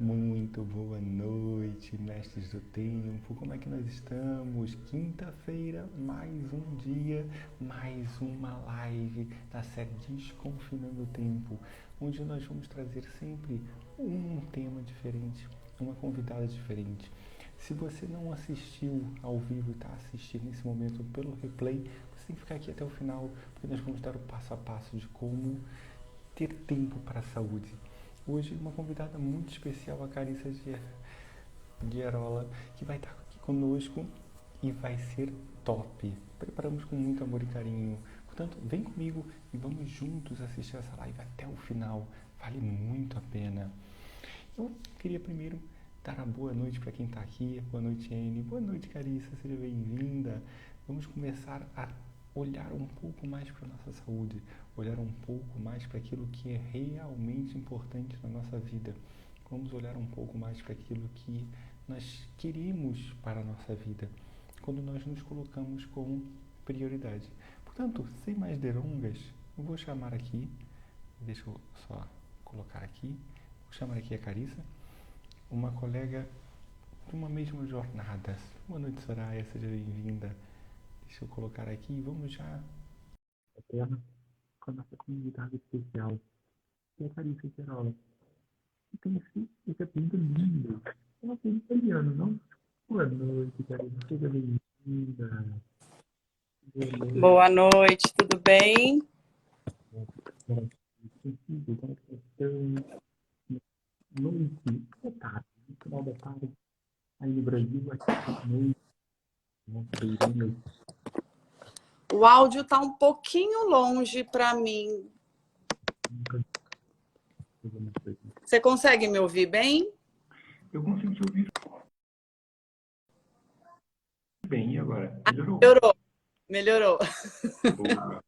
Muito boa noite, mestres do tempo. Como é que nós estamos? Quinta-feira, mais um dia, mais uma live da série Desconfinando o Tempo, onde nós vamos trazer sempre um tema diferente, uma convidada diferente. Se você não assistiu ao vivo e está assistindo nesse momento pelo replay, você tem que ficar aqui até o final, porque nós vamos dar o passo a passo de como ter tempo para a saúde. Hoje, uma convidada muito especial, a Carissa Guerola, que vai estar aqui conosco e vai ser top. Preparamos com muito amor e carinho. Portanto, vem comigo e vamos juntos assistir essa live até o final. Vale muito a pena. Eu queria primeiro dar a boa noite para quem está aqui. Boa noite, Anne. Boa noite, Carissa. Seja bem-vinda. Vamos começar a olhar um pouco mais para a nossa saúde, olhar um pouco mais para aquilo que é realmente importante na nossa vida. Vamos olhar um pouco mais para aquilo que nós queremos para a nossa vida, quando nós nos colocamos como prioridade. Portanto, sem mais delongas, eu vou chamar aqui, deixa eu só colocar aqui, vou chamar aqui a Carissa, uma colega de uma mesma jornada. Boa noite, Soraya, seja bem-vinda. Deixa eu colocar aqui e vamos já tela com a nossa comunidade especial, que é a Carissa Queiroz. E tem esse apelido lindo. É um apelido italiano, não? Boa noite, Carissa. Seja bem-vinda. Boa noite. Boa noite, tudo bem? Como é que estão? Noite, boa tarde. No final da tarde, aí no Brasil, aqui noite, beirinho. O áudio está um pouquinho longe para mim. Você consegue me ouvir bem? Eu consigo te ouvir bem, e agora? Melhorou? Melhorou. Boa,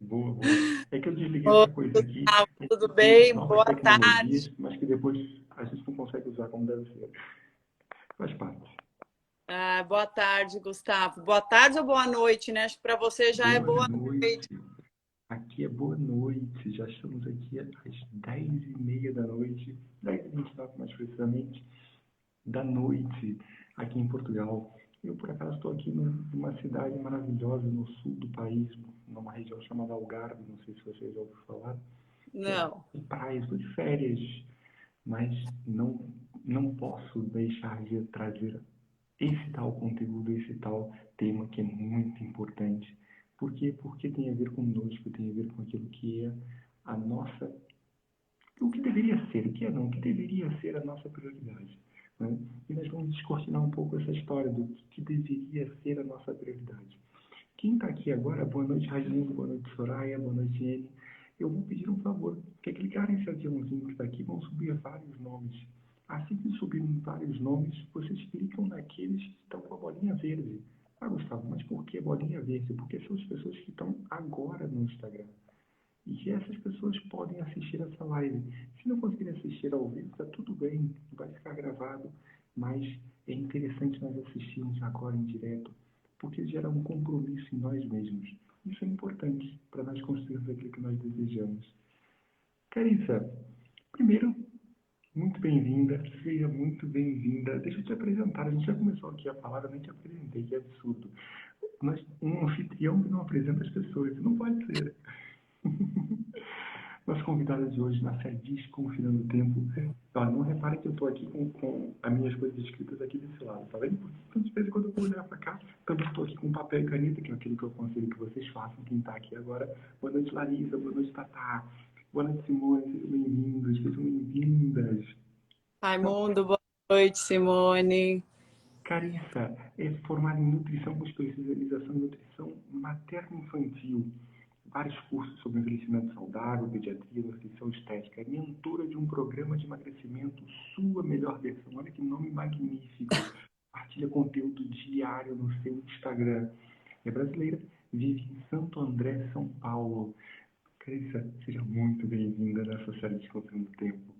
boa, boa. É que eu desliguei Oi, essa coisa aqui, tudo tem bem? novas Boa tecnologias, tarde. mas que depois a gente não consegue usar como deve ser. Faz parte. Boa tarde, Gustavo. Boa tarde ou boa noite, né? Acho que para você já é Boa boa noite. noite. Aqui é boa noite. Já estamos aqui às 10h30 da noite, 10h29 mais precisamente, da noite, aqui em Portugal. Eu, por acaso, estou aqui numa cidade maravilhosa no sul do país, numa região chamada Algarve, não sei se vocês já ouviram falar, que é Não. praias, estou de férias, mas não posso deixar de trazer esse tal conteúdo, esse tal tema que é muito importante. Por quê? Porque tem a ver conosco, tem a ver com aquilo que é a nossa, o que deveria ser, o que é não, o que deveria ser a nossa prioridade. Né? E nós vamos descortinar um pouco essa história do que deveria ser a nossa prioridade. Quem está aqui agora, boa noite, Raimundo, boa noite, Soraya, boa noite, N. Eu vou pedir um favor, que é clicar nesse aviãozinho que está aqui, vão subir vários nomes. Assim que subirem vários nomes, vocês clicam naqueles que estão com a bolinha verde. Ah, Gustavo, mas por que bolinha verde? Porque são as pessoas que estão agora no Instagram. E que essas pessoas podem assistir essa live. Se não conseguirem assistir ao vivo, está tudo bem, vai ficar gravado, mas é interessante nós assistirmos agora em direto, porque gera um compromisso em nós mesmos. Isso é importante para nós construirmos aquilo que nós desejamos. Carissa, primeiro, muito bem-vinda, seja muito bem-vinda. Deixa eu te apresentar, a gente já começou aqui a falar, eu nem te apresentei, que absurdo. Mas um anfitrião que não apresenta as pessoas, não pode ser. Nossa convidada de hoje na série Desconfinando o Tempo. Ó, não repare que eu estou aqui com as minhas coisas escritas aqui desse lado, tá vendo? Então, de vez em quando eu vou olhar para cá, também estou aqui com papel e caneta, que é aquilo que eu aconselho que vocês façam, quem está aqui agora. Boa noite, Larissa. Boa noite, Tatá. Boa noite, Simone. Sejam bem-vindos, sejam bem-vindas. Então, Raimundo, boa noite, Simone. Carissa é formada em nutrição com especialização em nutrição materno-infantil, vários cursos sobre envelhecimento saudável, pediatria, nutrição estética, é mentora de um programa de emagrecimento, sua melhor versão. Olha que nome magnífico. Partilha conteúdo diário no seu Instagram. É brasileira, vive em Santo André, São Paulo. Carissa, seja muito bem-vinda nessa série de Desconfiando do Tempo.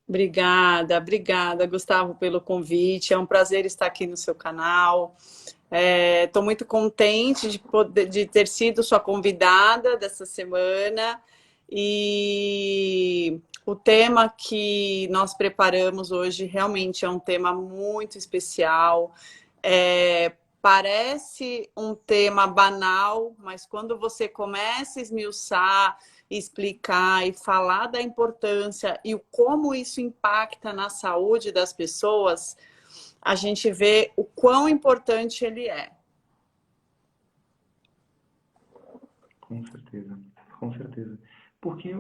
Obrigada, Gustavo, pelo convite. É um prazer estar aqui no seu canal. Estou muito contente de ter sido sua convidada dessa semana. E O tema que nós preparamos hoje realmente é um tema muito especial. Parece um tema banal, mas quando você começa a esmiuçar, explicar e falar da importância e o como isso impacta na saúde das pessoas, a gente vê o quão importante ele é. Com certeza, com certeza. Porque,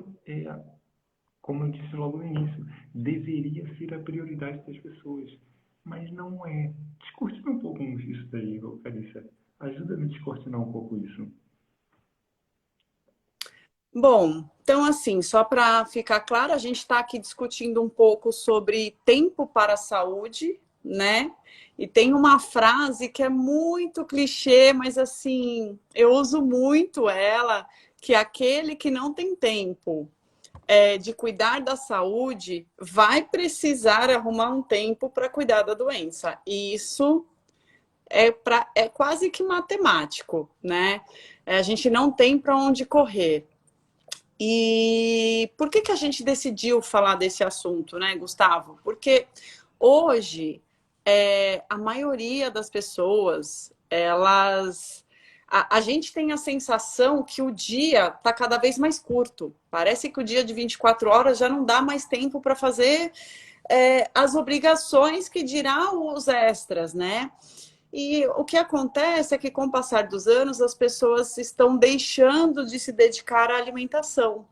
como eu disse logo no início, deveria ser a prioridade das pessoas, mas não é. Descortina um pouco isso daí, Carissa. Ajuda-me a descortinar um pouco isso. Bom, então assim, só para ficar claro, a gente está aqui discutindo um pouco sobre tempo para a saúde, né? E tem uma frase que é muito clichê, mas assim, eu uso muito ela, que é aquele que não tem tempo de cuidar da saúde vai precisar arrumar um tempo para cuidar da doença. E isso é quase que matemático, né? A gente não tem para onde correr. E por que a gente decidiu falar desse assunto, né, Gustavo? Porque hoje a maioria das pessoas, elas. A gente tem a sensação que o dia está cada vez mais curto. Parece que o dia de 24 horas já não dá mais tempo para fazer as obrigações que dirá os extras, né? E o que acontece é que, com o passar dos anos, as pessoas estão deixando de se dedicar à alimentação,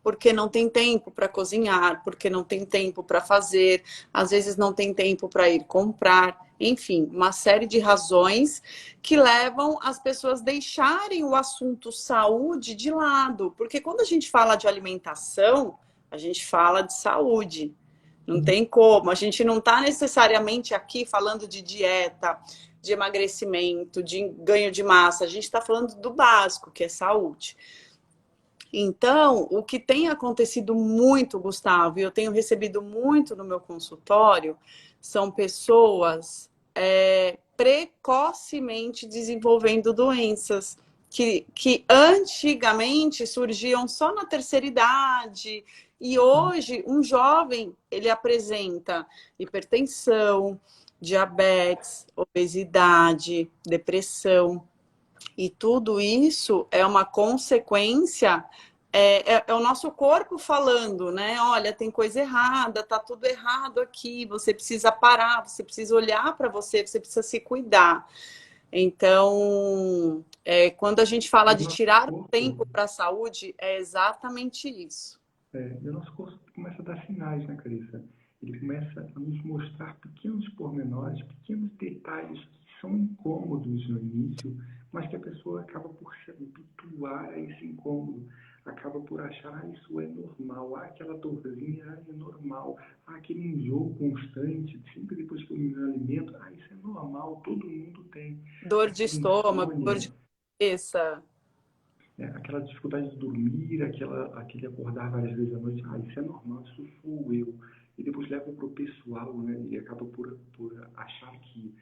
porque não tem tempo para cozinhar, porque não tem tempo para fazer, às vezes não tem tempo para ir comprar, enfim, uma série de razões que levam as pessoas a deixarem o assunto saúde de lado, porque quando a gente fala de alimentação, a gente fala de saúde. Não tem como, a gente não está necessariamente aqui falando de dieta, de emagrecimento, de ganho de massa, a gente está falando do básico, que é saúde. Então, o que tem acontecido muito, Gustavo, e eu tenho recebido muito no meu consultório, são pessoas precocemente desenvolvendo doenças que antigamente surgiam só na terceira idade, e hoje um jovem ele apresenta hipertensão, diabetes, obesidade, depressão. E tudo isso é uma consequência, é o nosso corpo falando, né? Olha, tem coisa errada, tá tudo errado aqui, você precisa parar, você precisa olhar para você, você precisa se cuidar. Então, quando a gente fala E o de nosso tirar o corpo, tempo para a saúde, é exatamente isso. e o nosso corpo começa a dar sinais, né, Carissa? Ele começa a nos mostrar pequenos pormenores, pequenos detalhes que são incômodos no início, mas que a pessoa acaba por se habituar a esse incômodo, acaba por achar, isso é normal, aquela dorzinha é normal, aquele enjoo constante, sempre depois que eu me alimento, isso é normal, todo mundo tem. Dor de Aquela estômago, dor insônia, de cabeça. aquela dificuldade de dormir, aquele acordar várias vezes à noite, isso é normal, isso sou eu. E depois leva para o pessoal, né? E acaba por achar que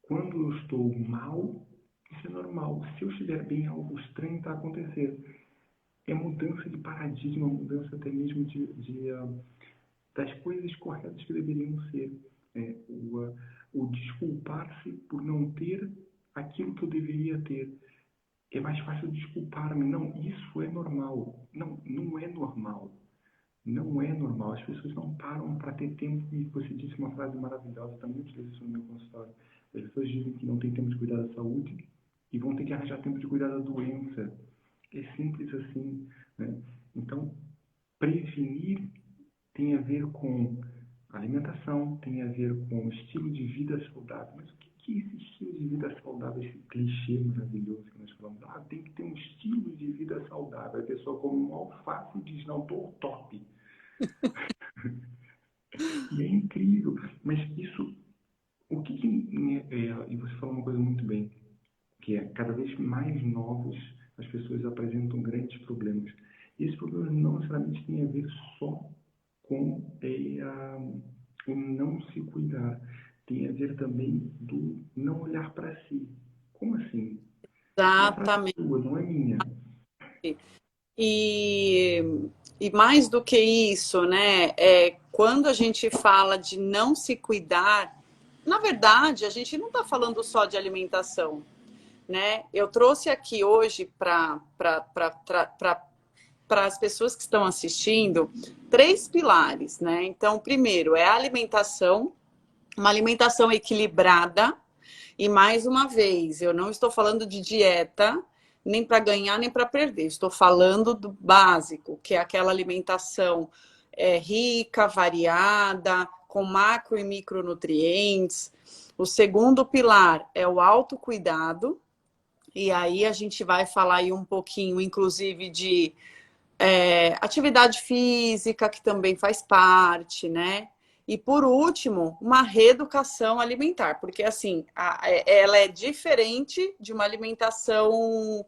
quando eu estou mal, isso é normal. Se eu estiver bem, algo estranho está acontecendo. É mudança de paradigma, mudança até mesmo das coisas corretas que deveriam ser. O desculpar-se por não ter aquilo que eu deveria ter. É mais fácil desculpar-me. Não, isso é normal. Não, não é normal. Não é normal. As pessoas não param para ter tempo. E você disse uma frase maravilhosa, também utilizei isso no meu consultório. As pessoas dizem que não tem tempo de cuidar da saúde e vão ter que arranjar tempo de cuidar da doença. É simples assim, né? Então, prevenir tem a ver com alimentação, tem a ver com estilo de vida saudável. Mas o que é esse estilo de vida saudável, esse clichê maravilhoso que nós falamos? Tem que ter um estilo de vida saudável. A pessoa come um alface e diz, não, estou top. E é incrível. Mas isso, e você falou uma coisa muito bem, que é cada vez mais novos as pessoas apresentam grandes problemas. E esses problemas não necessariamente têm a ver só com o não se cuidar. Tem a ver também do não olhar para si. Como assim? Essa é uma frase Exatamente. sua, não é minha. E, e mais do que isso, né? Quando a gente fala de não se cuidar, na verdade, a gente não está falando só de alimentação, né? Eu trouxe aqui hoje para as pessoas que estão assistindo 3 pilares, né? Então, primeiro é a alimentação, uma alimentação equilibrada. E mais uma vez, eu não estou falando de dieta, nem para ganhar, nem para perder. Estou falando do básico, que é aquela alimentação rica, variada, com macro e micronutrientes. O segundo pilar é o autocuidado. E aí a gente vai falar aí um pouquinho, inclusive, de atividade física, que também faz parte, né? E por último, uma reeducação alimentar, porque assim, ela é diferente de uma alimentação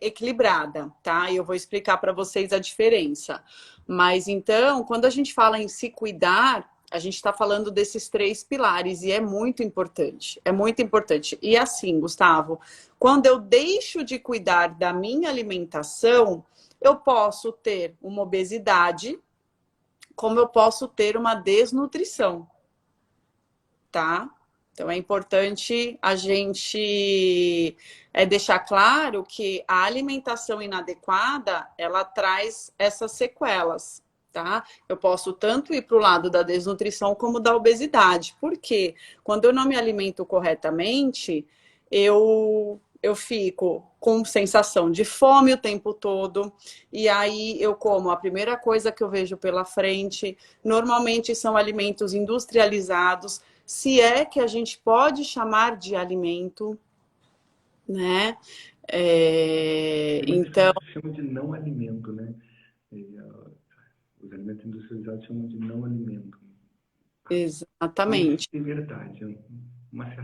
equilibrada, tá? E eu vou explicar para vocês a diferença. Mas então, quando a gente fala em se cuidar, a gente está falando desses 3 pilares e é muito importante. É muito importante. E assim, Gustavo, quando eu deixo de cuidar da minha alimentação, eu posso ter uma obesidade, como eu posso ter uma desnutrição, tá? Então é importante a gente deixar claro que a alimentação inadequada, ela traz essas sequelas, tá? Eu posso tanto ir para o lado da desnutrição como da obesidade. Por quê? Quando eu não me alimento corretamente, eu fico com sensação de fome o tempo todo, e aí eu como a primeira coisa que eu vejo pela frente. Normalmente são alimentos industrializados, se é que a gente pode chamar de alimento, né? Então, Chama de não alimento, né? Os alimentos industrializados chamam de não alimento. exatamente. É verdade.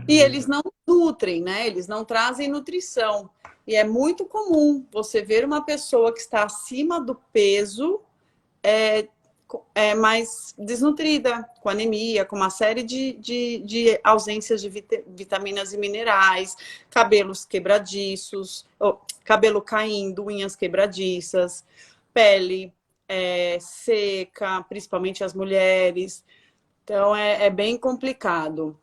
E eles não nutrem, né? Eles não trazem nutrição. E é muito comum você ver uma pessoa que está acima do peso mais desnutrida, com anemia, com uma série de ausências de vitaminas e minerais, cabelos quebradiços, cabelo caindo, unhas quebradiças, pele seca, principalmente as mulheres. Então, é bem complicado.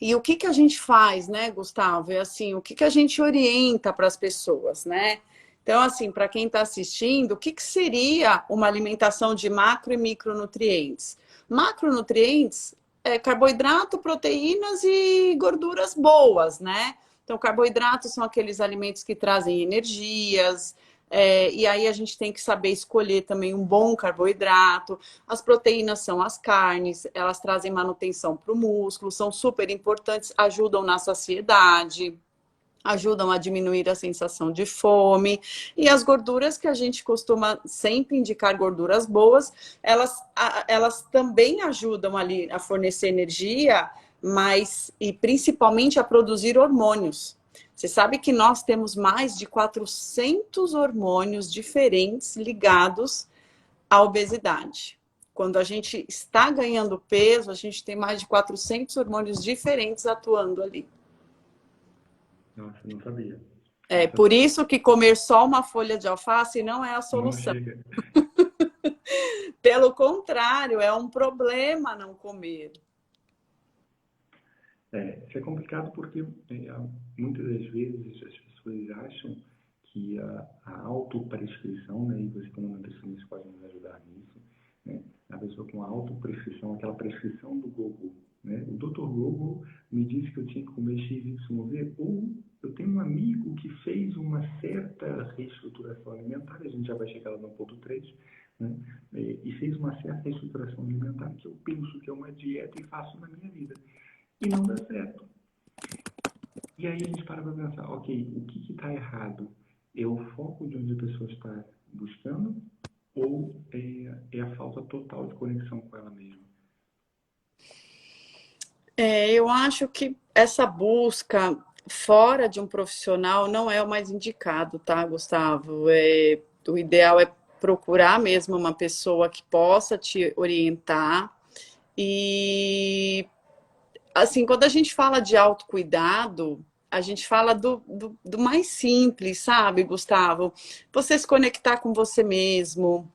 E o que a gente faz, né, Gustavo? É assim, o que a gente orienta para as pessoas, né? Então, assim, para quem está assistindo, o que seria uma alimentação de macro e micronutrientes? Macronutrientes é carboidrato, proteínas e gorduras boas, né? Então, carboidratos são aqueles alimentos que trazem energias, e aí a gente tem que saber escolher também um bom carboidrato. As proteínas são as carnes, elas trazem manutenção para o músculo, são super importantes, ajudam na saciedade, ajudam a diminuir a sensação de fome. E as gorduras, que a gente costuma sempre indicar gorduras boas, elas também ajudam ali a fornecer energia, mas e principalmente a produzir hormônios. Você sabe que nós temos mais de 400 hormônios diferentes ligados à obesidade. Quando a gente está ganhando peso, a gente tem mais de 400 hormônios diferentes atuando ali. Nossa, não sabia. Por isso que comer só uma folha de alface não é a solução. Não chega. Pelo contrário, é um problema não comer. Isso é complicado porque muitas das vezes as pessoas acham que a autoprescrição, né, e você como nutricionista pode nos ajudar nisso, né, a pessoa com a autoprescrição, aquela prescrição do Google, né, o Dr. Google me disse que eu tinha que comer XYZ, ou eu tenho um amigo que fez uma certa reestruturação alimentar, a gente já vai chegar lá no ponto 3, né, e fez uma certa reestruturação alimentar que eu penso que é uma dieta e faço na minha vida. E não dá certo. E aí a gente para pensar, ok, o que está errado? É o foco de onde a pessoa está buscando ou é a falta total de conexão com ela mesma? Eu acho que essa busca fora de um profissional não é o mais indicado, tá, Gustavo? O ideal é procurar mesmo uma pessoa que possa te orientar. E assim, quando a gente fala de autocuidado, a gente fala do mais simples, sabe, Gustavo? Você se conectar com você mesmo.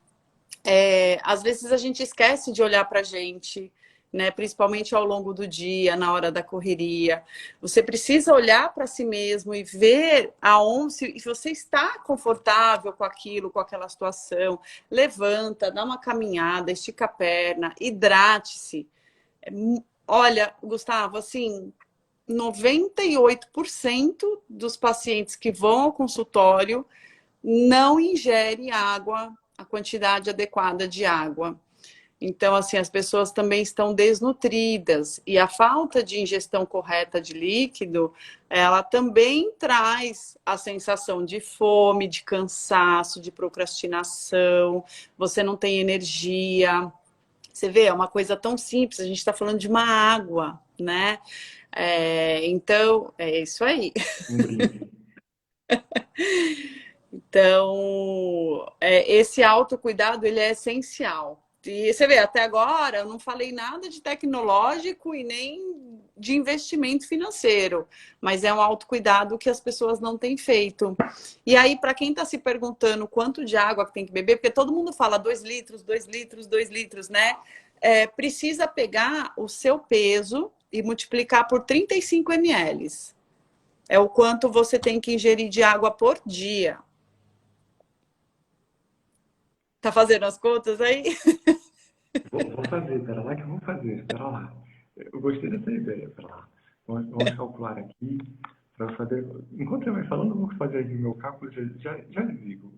Às vezes a gente esquece de olhar para a gente, né? Principalmente ao longo do dia, na hora da correria. Você precisa olhar para si mesmo e ver aonde se você está confortável com aquilo, com aquela situação. Levanta, dá uma caminhada, estica a perna, hidrate-se. Olha, Gustavo, assim, 98% dos pacientes que vão ao consultório não ingere água, a quantidade adequada de água. Então, assim, as pessoas também estão desnutridas e a falta de ingestão correta de líquido, ela também traz a sensação de fome, de cansaço, de procrastinação, você não tem energia. Você vê, é uma coisa tão simples, a gente está falando de uma água, né? Então, é isso aí. Um brinde. Então, esse autocuidado, ele é essencial. E você vê, até agora eu não falei nada de tecnológico e nem de investimento financeiro, mas é um autocuidado que as pessoas não têm feito. E aí, para quem está se perguntando quanto de água que tem que beber, porque todo mundo fala 2 litros, 2 litros, 2 litros, né? Precisa pegar o seu peso e multiplicar por 35 ml. É o quanto você tem que ingerir de água por dia. Tá fazendo as contas aí? Vou fazer, espera lá que eu vou fazer, espera lá. Eu gostei dessa ideia, espera lá. Vamos calcular aqui para fazer. Enquanto você vai falando, eu vou fazer aqui o meu cálculo, já digo.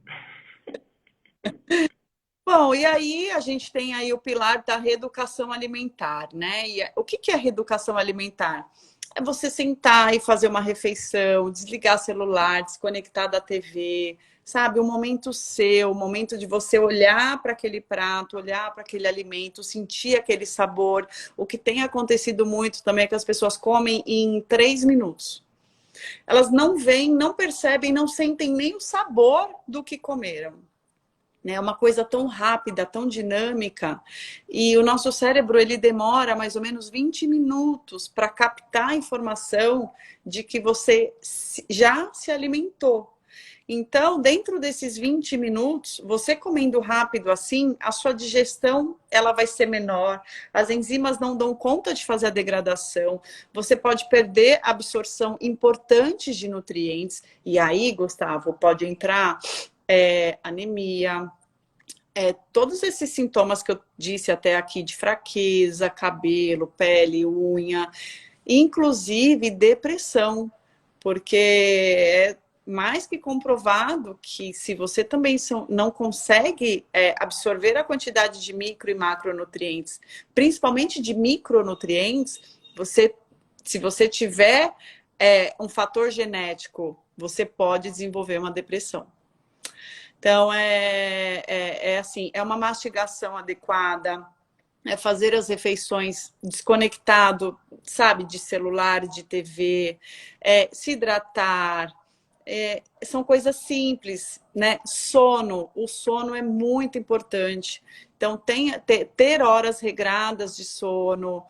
Bom, e aí a gente tem aí o pilar da reeducação alimentar, né? O que é reeducação alimentar? É você sentar e fazer uma refeição, desligar celular, desconectar da TV, sabe? Um momento seu, um momento de você olhar para aquele prato, olhar para aquele alimento, sentir aquele sabor. O que tem acontecido muito também é que as pessoas comem em 3 minutos. Elas não veem, não percebem, não sentem nem o sabor do que comeram. É uma coisa tão rápida, tão dinâmica, e o nosso cérebro ele demora mais ou menos 20 minutos para captar a informação de que você já se alimentou. Então, dentro desses 20 minutos, você comendo rápido assim, a sua digestão ela vai ser menor, as enzimas não dão conta de fazer a degradação, você pode perder a absorção importante de nutrientes, e aí, Gustavo, pode entrar anemia, todos esses sintomas que eu disse até aqui de fraqueza, cabelo, pele, unha, inclusive depressão, porque é mais que comprovado que se você também não consegue absorver a quantidade de micro e macronutrientes, principalmente de micronutrientes, se você tiver um fator genético, você pode desenvolver uma depressão. Então, assim, é uma mastigação adequada, é fazer as refeições desconectado, sabe, de celular, de TV, se hidratar, são coisas simples, né? Sono, o sono é muito importante. Então, ter horas regradas de sono.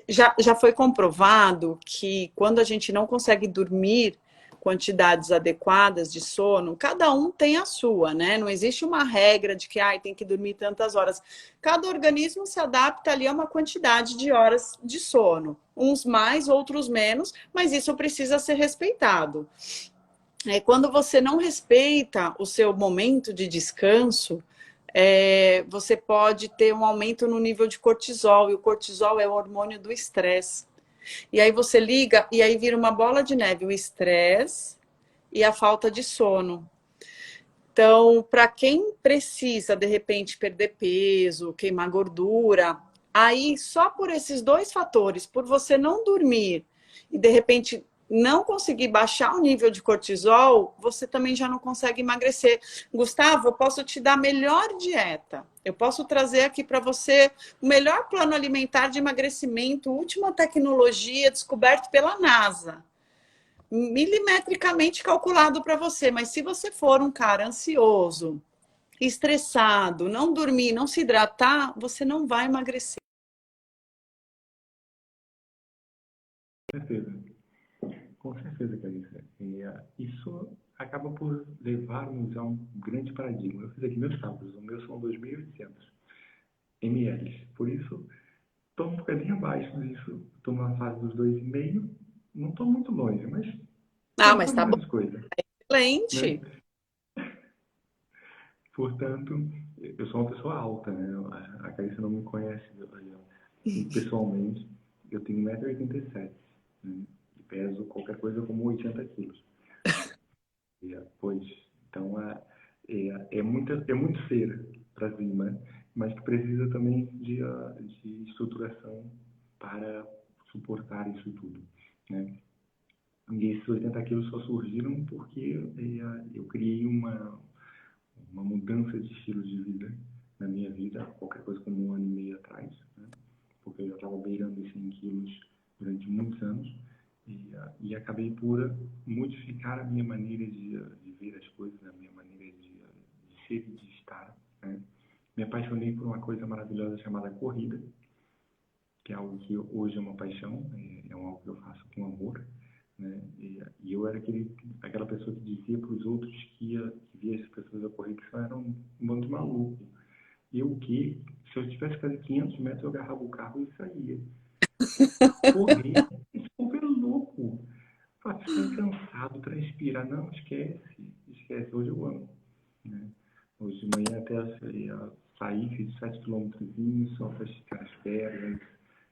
Já foi comprovado que quando a gente não consegue dormir quantidades adequadas de sono, cada um tem a sua, né? Não existe uma regra de que tem que dormir tantas horas. Cada organismo se adapta ali a uma quantidade de horas de sono. Uns mais, outros menos, mas isso precisa ser respeitado. Quando você não respeita o seu momento de descanso, você pode ter um aumento no nível de cortisol, e o cortisol é o hormônio do estresse. E aí você liga e aí vira uma bola de neve, o estresse e a falta de sono. Então, para quem precisa, de repente, perder peso, queimar gordura, aí só por esses 2 fatores, por você não dormir e de repente não conseguir baixar o nível de cortisol, você também já não consegue emagrecer. Gustavo, eu posso te dar a melhor dieta. Eu posso trazer aqui para você o melhor plano alimentar de emagrecimento, última tecnologia descoberta pela NASA. Milimetricamente calculado para você. Mas se você for um cara ansioso, estressado, não dormir, não se hidratar, você não vai emagrecer. certeza. Com certeza, Clarissa. E isso acaba por levar-nos a um grande paradigma. Eu fiz aqui meus cálculos, o meu são 2.800 ml. Por isso, estou um bocadinho abaixo disso. Estou na fase dos 2,5. Não estou muito longe, mas Ah, é mas mais ou tá bom, menos coisa, né? excelente. Portanto, eu sou uma pessoa alta, né? A Clarissa não me conhece pessoalmente. Eu tenho 1,87 m, né? E peso qualquer coisa como 80 quilos. Pois, então é muito cera para cima, mas que precisa também de estruturação para suportar isso tudo, né? E esses 80 quilos só surgiram porque eu criei uma mudança de estilo de vida na minha vida, qualquer coisa como 1 ano e meio atrás, né? Porque eu já estava beirando os 100 quilos durante muitos anos e acabei por modificar a minha maneira de ver as coisas, a minha maneira de ser e de estar, né? Me apaixonei por uma coisa maravilhosa chamada corrida, que é algo que hoje é uma paixão, é algo que eu faço com amor, né? E eu era aquela pessoa que dizia para os outros que via as pessoas a correr que só eram um bando de maluco. Eu o quê? Se eu tivesse que fazer 500 metros, eu agarrava o carro e saía. Correr, esse povo é louco. Fala, ficar cansado, transpirar. Não, esquece, esquece. Hoje eu amo, né? Hoje de manhã até saí, fiz 7 quilômetros, só para esticar as pernas.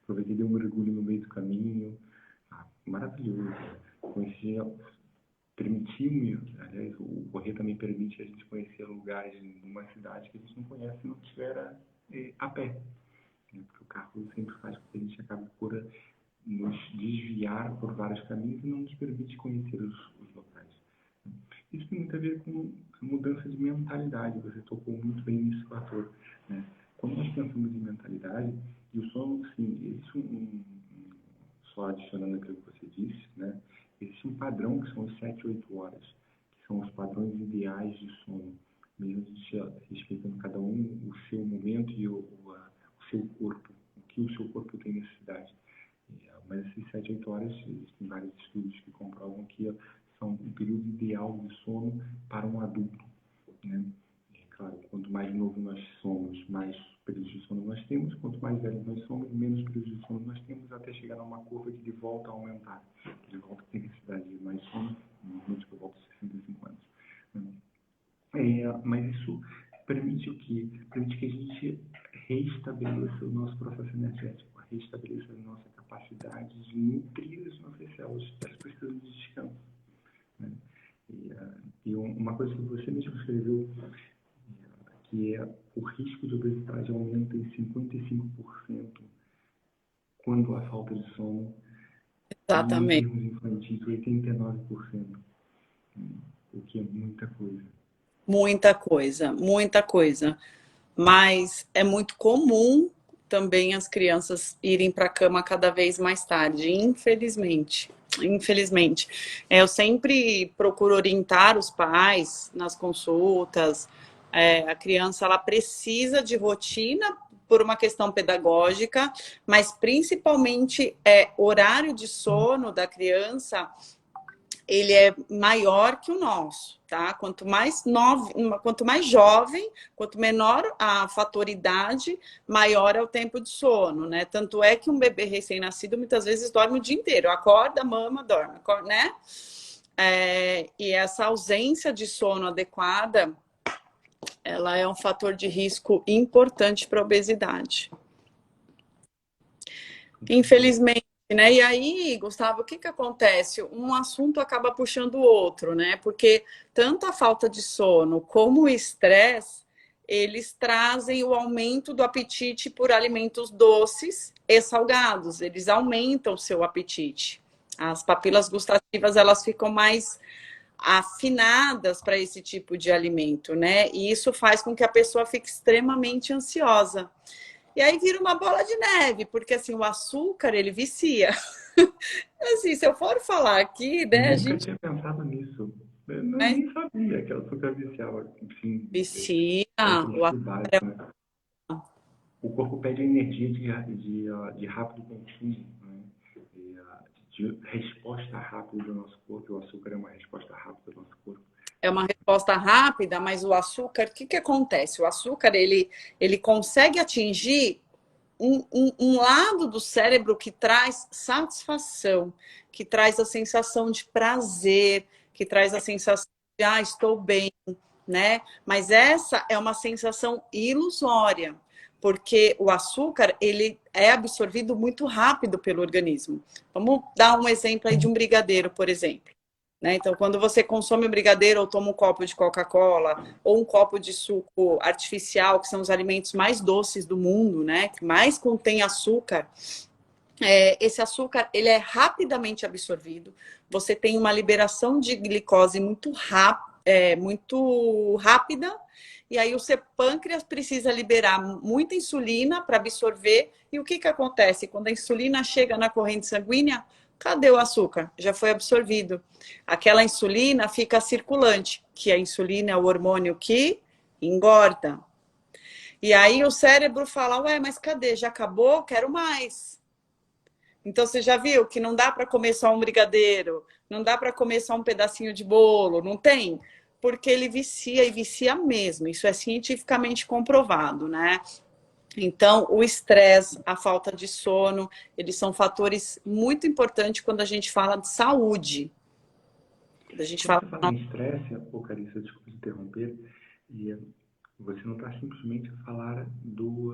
Aproveitei, dei um mergulho no meio do caminho. Maravilhoso. Conheci, permitiu-me, aliás, o correr também permite a gente conhecer lugares numa cidade que a gente não conhece se não estiver a pé, né? Porque o carro sempre faz com que a gente acabe por nos desviar por vários caminhos e não nos permite conhecer os locais. Isso tem muito a ver com a mudança de mentalidade. Você tocou muito bem nesse fator, né? Quando nós pensamos em mentalidade, e o sono, sim, existe só adicionando aquilo que você disse, né? Existe um padrão que são as 7, 8 horas, que são os padrões ideais de sono, mesmo respeitando cada um o seu momento e o seu corpo, o que o seu corpo tem necessidade. Mas esses 7, 8 horas, existem vários estudos que comprovam que são o período ideal de sono para um adulto, né? Claro, quanto mais novo nós somos, mais períodos de sono nós temos. Quanto mais velhos nós somos, menos períodos de sono nós temos, até chegar a uma curva que de volta a aumentar. De volta a ter necessidade de mais sono, normalmente por volta de 65 anos. Mas isso permite o quê? Permite que a gente reestabeleça o nosso processo energético, reestabeleça a nossa capacidade de nutrir as nossas células. Elas precisam de descanso, né? E uma coisa que você mesmo escreveu, que é o risco de obesidade aumenta em 55% quando há falta de sono, e em Exatamente. termos infantis, 89%, o que é muita coisa. Muita coisa, muita coisa. Mas é muito comum também as crianças irem para a cama cada vez mais tarde, infelizmente. Infelizmente. Eu sempre procuro orientar os pais nas consultas. A criança ela precisa de rotina por uma questão pedagógica, mas principalmente horário de sono da criança ele é maior que o nosso, tá? Quanto mais jovem, quanto menor a fatoridade, maior é o tempo de sono, né? Tanto é que um bebê recém-nascido muitas vezes dorme o dia inteiro, acorda, mama, dorme, acorda, né? E essa ausência de sono adequada, ela é um fator de risco importante para a obesidade. Infelizmente, né? E aí, Gustavo, o que acontece? Um assunto acaba puxando o outro, né? Porque tanto a falta de sono como o estresse, eles trazem o aumento do apetite por alimentos doces e salgados. Eles aumentam o seu apetite. As papilas gustativas, elas ficam mais afinadas para esse tipo de alimento, né? E isso faz com que a pessoa fique extremamente ansiosa. E aí vira uma bola de neve, porque assim, o açúcar, ele vicia. Assim, se eu for falar aqui, né, a Nunca gente tinha pensado nisso. Eu né, nem sabia que ela açúcar viciava. Enfim, vicia, é o princípio básico, né? O corpo pede energia de rápido consumo, né? de resposta rápida do nosso corpo. O açúcar é uma resposta rápida do nosso corpo. É uma resposta rápida, mas o açúcar, o que, que acontece? O açúcar, ele consegue atingir um lado do cérebro que traz satisfação, que traz a sensação de prazer, que traz a sensação de, estou bem, né? Mas essa é uma sensação ilusória, porque o açúcar, ele é absorvido muito rápido pelo organismo. Vamos dar um exemplo aí de um brigadeiro, por exemplo. Né? Então, quando você consome um brigadeiro ou toma um copo de Coca-Cola ou um copo de suco artificial, que são os alimentos mais doces do mundo, né? Que mais contém açúcar, esse açúcar ele é rapidamente absorvido. Você tem uma liberação de glicose muito rápida, e aí o seu pâncreas precisa liberar muita insulina para absorver. E o que, que acontece? Quando a insulina chega na corrente sanguínea, cadê o açúcar? Já foi absorvido. Aquela insulina fica circulante, que a insulina é o hormônio que engorda. E aí o cérebro fala, ué, mas cadê? Já acabou? Quero mais. Então você já viu que não dá para comer só um brigadeiro, não dá para comer só um pedacinho de bolo, não tem? Porque ele vicia e vicia mesmo. Isso é cientificamente comprovado, né? Então, o estresse, a falta de sono, eles são fatores muito importantes quando a gente fala de saúde. Quando a gente Quando fala... você fala em estresse, Carissa, desculpa te interromper, e você não está simplesmente a falar do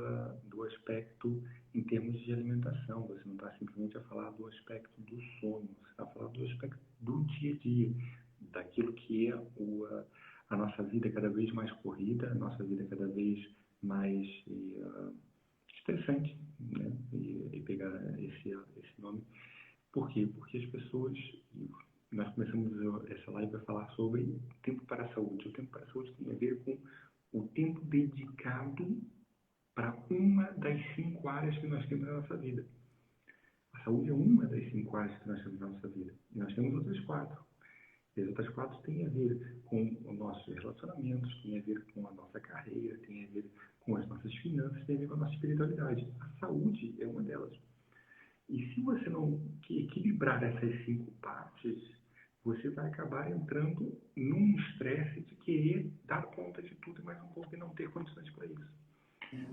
aspecto em termos de alimentação, você não está simplesmente a falar do aspecto do sono, você está a falar do aspecto do dia a dia, daquilo que é a nossa vida cada vez mais corrida, a nossa vida cada vez mais estressante, né? E pegar esse nome. Por quê? Porque as pessoas, nós começamos essa live a falar sobre tempo para a saúde. O tempo para a saúde tem a ver com o tempo dedicado para uma das 5 áreas que nós temos na nossa vida. A saúde é uma das 5 áreas que nós temos na nossa vida. E nós temos outras 4. E as outras 4 têm a ver com os nossos relacionamentos, têm a ver com a nossa carreira, têm a ver com as nossas finanças, têm a ver com a nossa espiritualidade. A saúde é uma delas. E se você não equilibrar essas 5 partes, você vai acabar entrando num estresse de querer dar conta de tudo e mais um pouco e não ter condições para isso.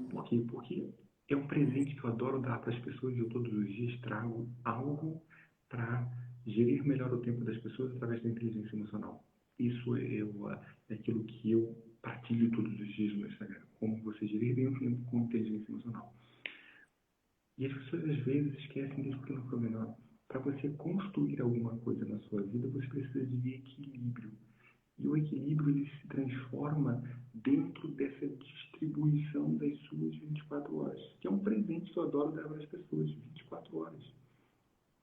Por quê? Porque é um presente que eu adoro dar para as pessoas e eu todos os dias trago algo para gerir melhor o tempo das pessoas através da inteligência emocional. Isso é aquilo que eu partilho todos os dias no Instagram. Como você gerir bem o tempo com inteligência emocional. E as pessoas às vezes esquecem desse pequeno pormenor. Para você construir alguma coisa na sua vida, você precisa de equilíbrio. E o equilíbrio ele se transforma dentro dessa distribuição das suas 24 horas, que é um presente que eu adoro dar para as pessoas, 24 horas.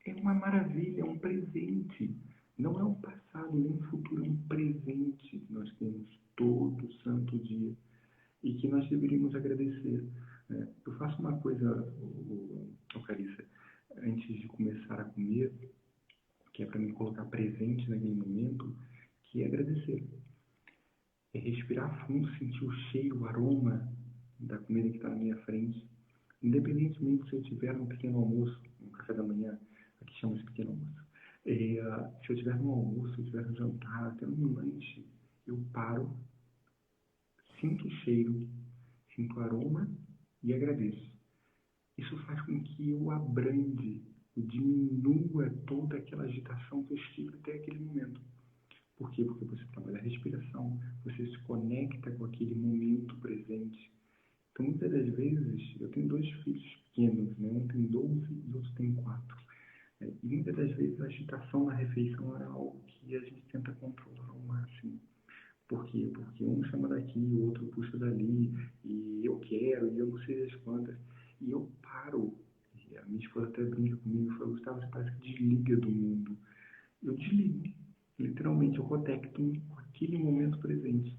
É uma maravilha, é um presente. Não é um passado nem um futuro, é um presente que nós temos todo santo dia e que nós deveríamos agradecer. Eu faço uma coisa, Carissa, antes de começar a comer, que é para me colocar presente naquele momento, que é agradecer. É respirar fundo, sentir o cheiro, o aroma da comida que está na minha frente. Independentemente se eu tiver um pequeno almoço, um café da manhã, aqui chama de pequeno almoço. Se eu tiver no almoço, se eu tiver no jantar, até no lanche, eu paro, sinto o cheiro, sinto o aroma e agradeço. Isso faz com que eu abrande, eu diminua toda aquela agitação que eu estive até aquele momento. Por quê? Porque você trabalha a respiração, você se conecta com aquele momento presente. Então, muitas das vezes, eu tenho 2 filhos pequenos, né? Um tem 12 e o outro tem 4. E muitas das vezes a agitação na refeição é algo que a gente tenta controlar ao máximo. Por quê? Porque um chama daqui, o outro puxa dali, e eu quero, e eu não sei das quantas. E eu paro. E a minha esposa até brinca comigo e fala, Gustavo, você parece que desliga do mundo. Eu desligo. Literalmente, eu conecto com aquele momento presente.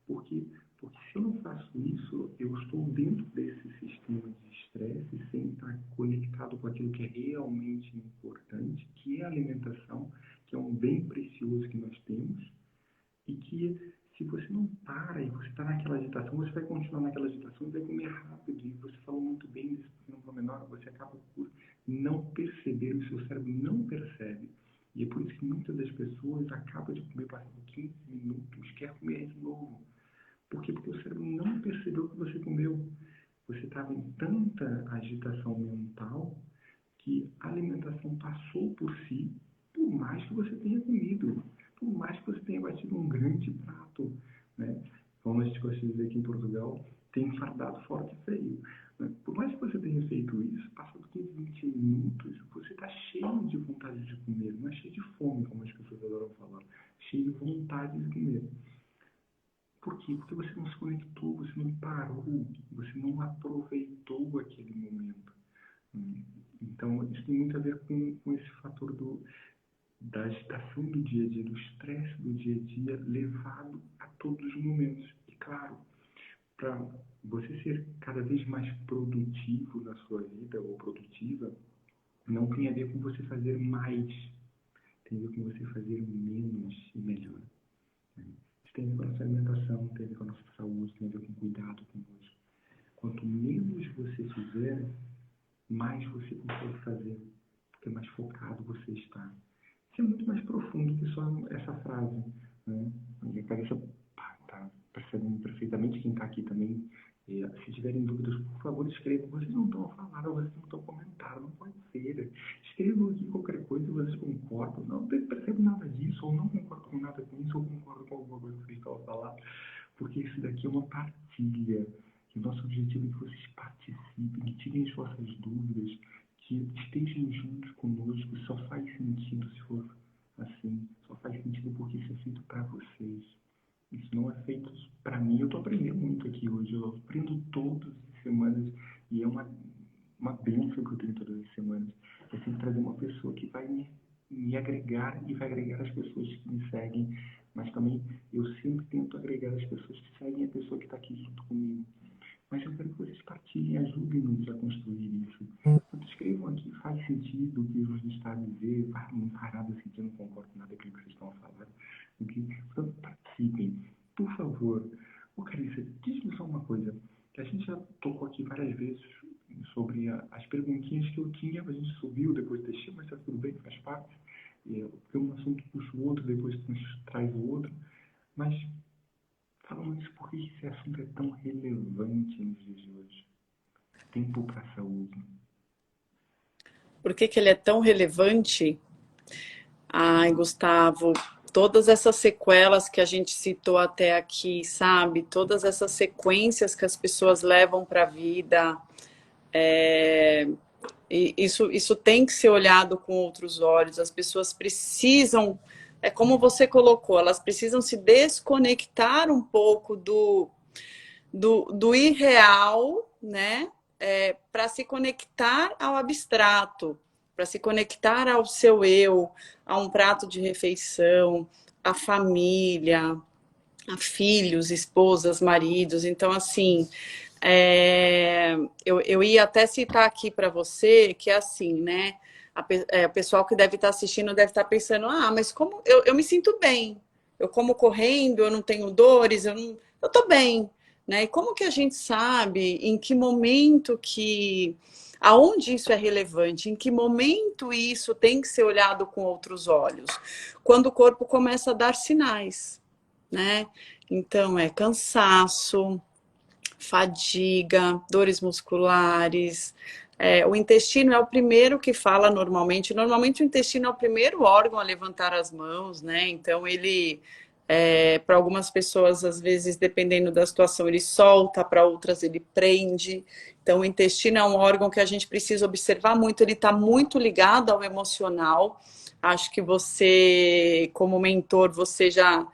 Porque se eu não faço isso, eu estou dentro desse sistema de estresse sem estar conectado com aquilo que é realmente importante, que é a alimentação, que é um bem precioso que nós temos, e que se você não para e você está naquela agitação, você vai continuar naquela agitação e vai comer rápido. E você falou muito bem desse pequeno pormenor, você acaba por não perceber, o seu cérebro não percebe E é por isso que muitas das pessoas acabam de comer, passando 15 minutos, quer comer de novo. Por quê? Porque o cérebro não percebeu que você comeu. Você estava em tanta agitação mental que a alimentação passou por si, por mais que você tenha comido, por mais que você tenha batido um grande prato, né? Como a gente gosta de dizer aqui em Portugal, tem enfardado forte e feio. Né? Por mais que você tenha feito isso, passando 15, 20 minutos, você está cheio de vontade de comer, não é cheio de fome, como as pessoas adoram falar, cheio de vontade de comer. Por quê? Porque você não se conectou, você não parou, você não aproveitou aquele momento. Então, isso tem muito a ver com esse fator da agitação do dia a dia, do estresse do dia a dia, levado a todos os momentos. E, claro, para você ser cada vez mais produtivo na sua vida, ou produtiva, não tem a ver com você fazer mais, tem a ver com você fazer menos e melhor. Isso tem a ver com a nossa alimentação, tem a ver com a nossa saúde, tem a ver com cuidado conosco. Quanto menos você fizer, mais você consegue fazer, porque mais focado você está. Isso é muito mais profundo que só essa frase, né? A minha cabeça está percebendo perfeitamente. Quem está aqui também, se tiverem dúvidas, por favor, escrevam. Vocês não estão a falar, vocês não estão a comentar, não pode ser. Escrevam aqui qualquer coisa, vocês concordam, não percebem nada disso, ou não concordam com nada com isso, ou concordam com alguma coisa que vocês estão a falar, porque isso daqui é uma partilha. O nosso objetivo é que vocês participem, que tirem as vossas dúvidas, que estejam juntos conosco. Só faz sentido se for assim, só faz sentido porque isso é feito para vocês. Isso não é feito para mim. Eu estou aprendendo muito aqui hoje, eu aprendo todas as semanas e é uma bênção que eu tenho todas as semanas. Eu tenho que trazer uma pessoa que vai me agregar e vai agregar as pessoas que me seguem, mas também eu sempre tento agregar as pessoas que seguem a pessoa que está aqui junto comigo. Mas eu quero que vocês partilhem, ajudem-nos a construir isso. Então, escrevam aqui, faz sentido o que Jesus está a dizer, não faz nada sentido, não concordo com nada daquilo que vocês estão a falar. Okay? Portanto, participem, por favor. Carissa, diz-me só uma coisa, que a gente já tocou aqui várias vezes sobre as perguntinhas que eu tinha, a gente subiu, depois deixou, mas está tudo bem, faz parte. Porque um assunto puxa o outro, depois nos traz o outro. Mas falando isso, por que esse assunto é tão relevante nos dias de hoje? Tempo para a saúde. Por que ele é tão relevante? Ai, Gustavo, todas essas sequelas que a gente citou até aqui, sabe? Todas essas sequências que as pessoas levam para a vida, isso tem que ser olhado com outros olhos. As pessoas precisam, é como você colocou, elas precisam se desconectar um pouco do irreal, né? Para se conectar ao abstrato, para se conectar ao seu eu, a um prato de refeição, a família, a filhos, esposas, maridos. Então, assim, eu ia até citar aqui para você que é assim, né? O pessoal que deve estar assistindo deve estar pensando, mas como eu me sinto bem, eu como correndo, eu não tenho dores, eu tô bem, né? E como que a gente sabe em que momento aonde isso é relevante, em que momento isso tem que ser olhado com outros olhos? Quando o corpo começa a dar sinais, né? Então, é cansaço, fadiga, dores musculares. O intestino é o primeiro que fala normalmente. Normalmente o intestino é o primeiro órgão a levantar as mãos, né? Então ele, para algumas pessoas, às vezes, dependendo da situação, ele solta, para outras ele prende. Então o intestino é um órgão que a gente precisa observar muito, ele está muito ligado ao emocional. Acho que você, como mentor, você já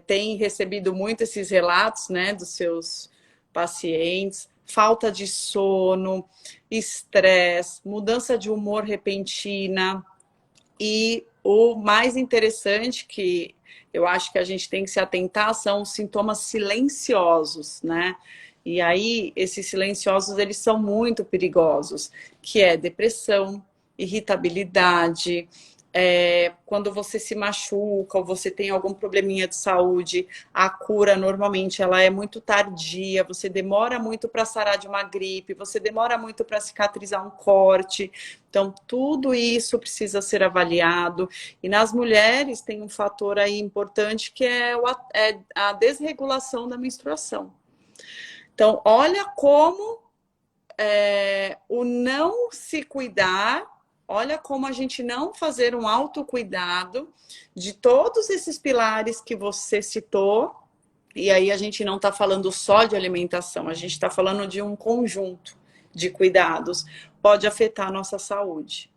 tem recebido muito esses relatos, né, dos seus pacientes, falta de sono, estresse, mudança de humor repentina. E o mais interessante que eu acho que a gente tem que se atentar são os sintomas silenciosos, né? E aí, esses silenciosos, eles são muito perigosos, que é depressão, irritabilidade, quando você se machuca ou você tem algum probleminha de saúde, a cura normalmente ela é muito tardia, você demora muito para sarar de uma gripe, você demora muito para cicatrizar um corte. Então, tudo isso precisa ser avaliado. E nas mulheres tem um fator aí importante que é a desregulação da menstruação. Então, olha como o não se cuidar, olha como a gente não fazer um autocuidado de todos esses pilares que você citou, e aí a gente não está falando só de alimentação, a gente está falando de um conjunto de cuidados, pode afetar a nossa saúde.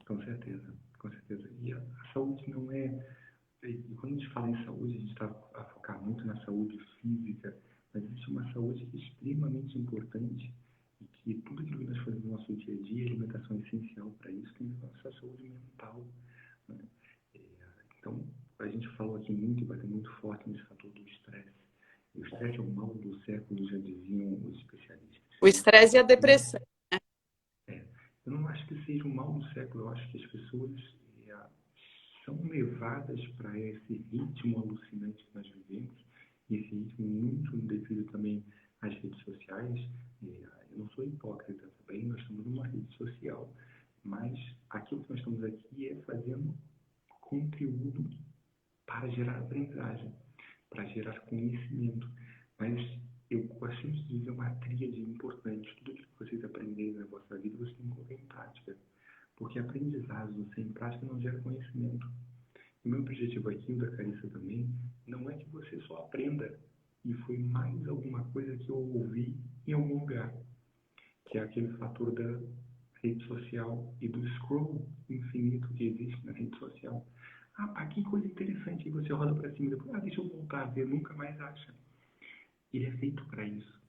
Com certeza, com certeza. E a saúde não é. E quando a gente fala em saúde, a gente está a focar muito na saúde física, mas existe uma saúde extremamente importante e que tudo aquilo que nós fazemos no nosso dia a dia, a alimentação é essencial para isso, que é a nossa saúde mental. Né? Então, a gente falou aqui muito e bateu muito forte nesse fator do estresse. E o estresse é o mal do século, já diziam os especialistas. O estresse e a depressão. É, eu não acho que seja um mal do século, eu acho que as pessoas são levadas para esse ritmo alucinante que nós vivemos, e esse ritmo muito devido também às redes sociais. Eu não sou hipócrita também, nós estamos numa rede social, mas aquilo que nós estamos aqui é fazendo conteúdo para gerar aprendizagem, para gerar conhecimento. Mas eu gosto de dizer uma tríade importante. Tudo aquilo que vocês aprenderem na vossa vida, vocês têm que colocar em prática. Porque aprendizado sem prática não gera conhecimento. O meu objetivo aqui, o da Carissa também, não é que você só aprenda. E foi mais alguma coisa que eu ouvi em algum lugar, que é aquele fator da rede social e do scroll infinito que existe na rede social. Ah, pá, que coisa interessante. E você roda para cima e depois, deixa eu voltar a ver, nunca mais acha. Ele é feito para isso,